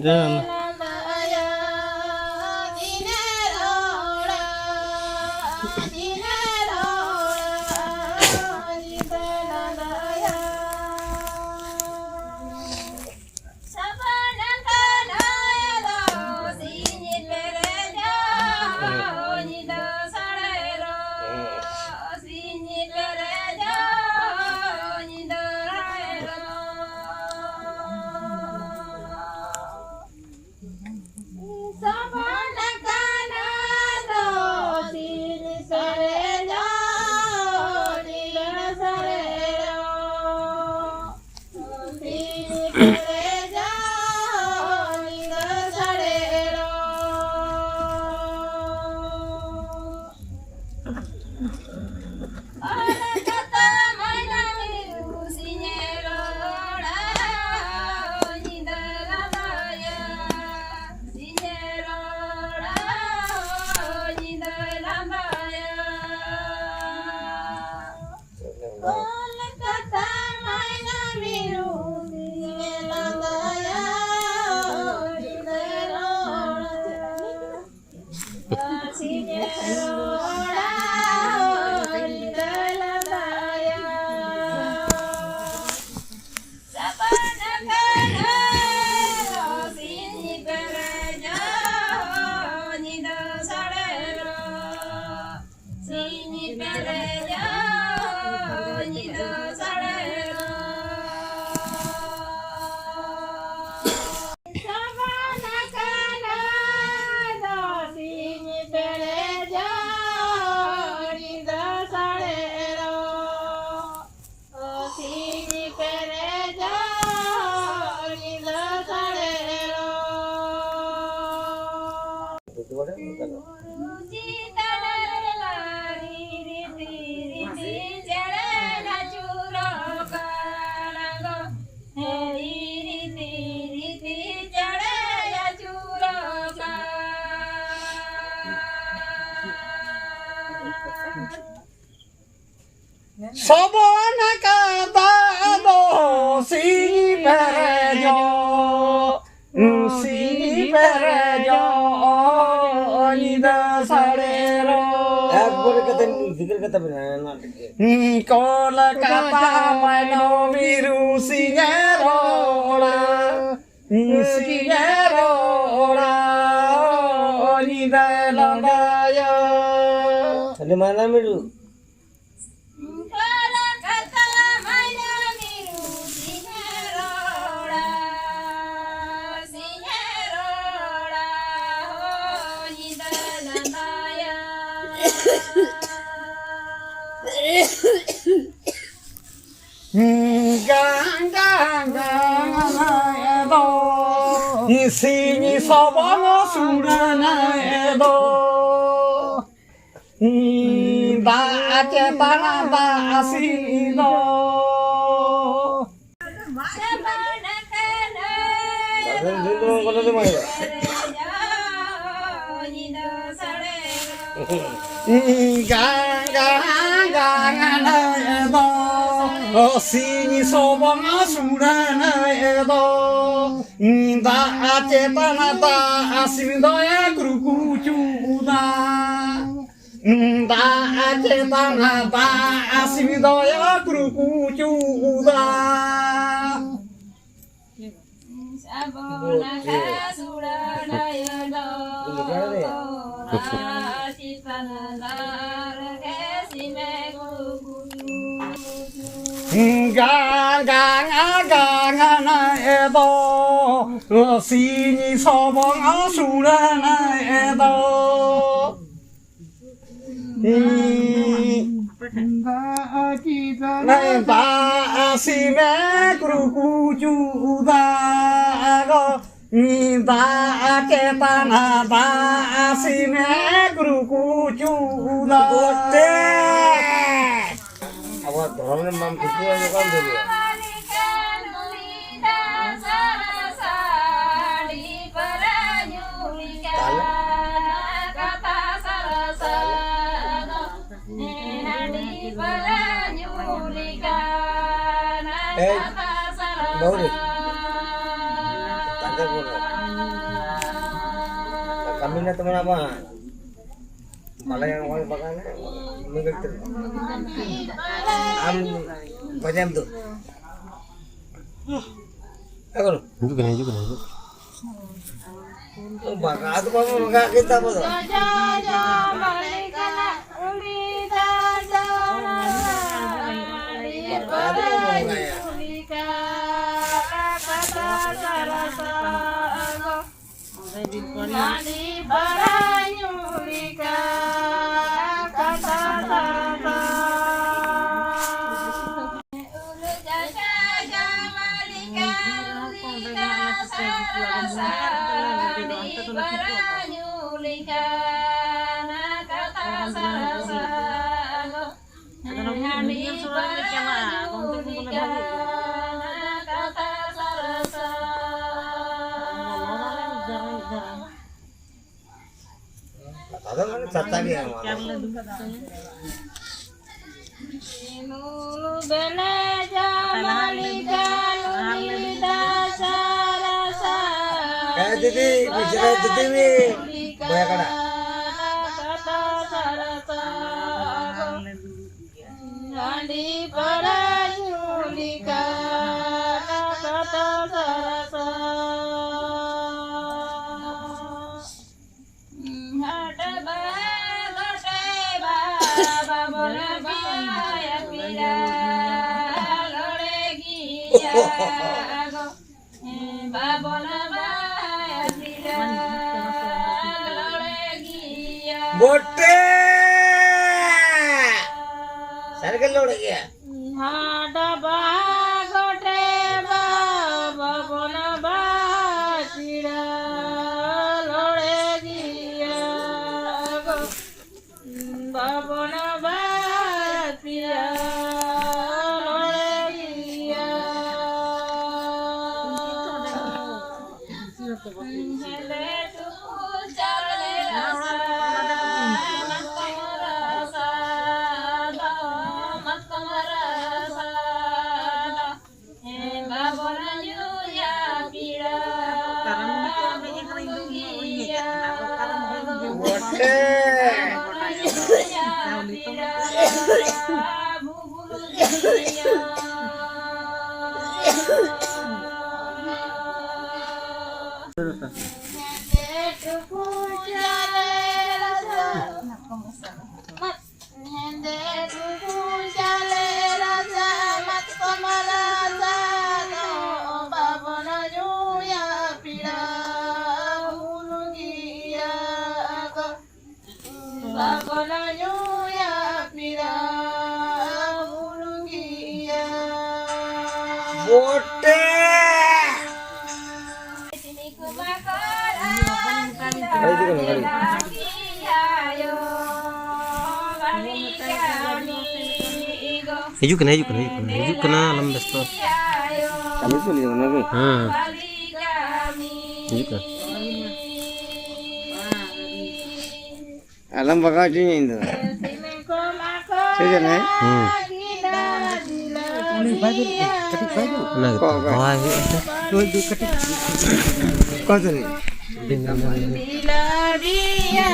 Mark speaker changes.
Speaker 1: Jangan.
Speaker 2: Sabana kata si perejo nida sarero. Kola kata maino biru singerola nida landaya.
Speaker 3: Di mana miru? Sini sabana surana edo baca tanah asino sini sabana surana edo da cetanata asindoya kurukucuda da cetanata asindoya kurukucuda
Speaker 4: sabona kasurana yado asitanandar kesime kurukucu
Speaker 2: Gangana edo sini sabang surana edo Nenta asime krukucu udago Ninta ketana ta asime krukucu udago
Speaker 3: Awak dorongnya mam itu aja kan dulu. Bau deh. Tanda boleh. Mana teman apa? Malah yang orang bakal mengerti. Am macam tu. Aku lu.
Speaker 2: Itu kena juga.
Speaker 3: Bakal tu pun bakal kita pun. Ada mana cerita dia mana? Jadi bicara jadi ni, banyak kan? Bote, saya kan lor ya. Bote.
Speaker 2: Hiju kena alam besto.
Speaker 3: Kami tu lihat mana ke?
Speaker 2: Hiju kan.
Speaker 3: Alam bakal je ni tu. Saya ni.
Speaker 2: Ketik baju. Nah,
Speaker 3: Kau, kau.
Speaker 2: oh, itu.
Speaker 3: Tu ketik. Kau tu ni.
Speaker 2: Dengan
Speaker 4: Bila dia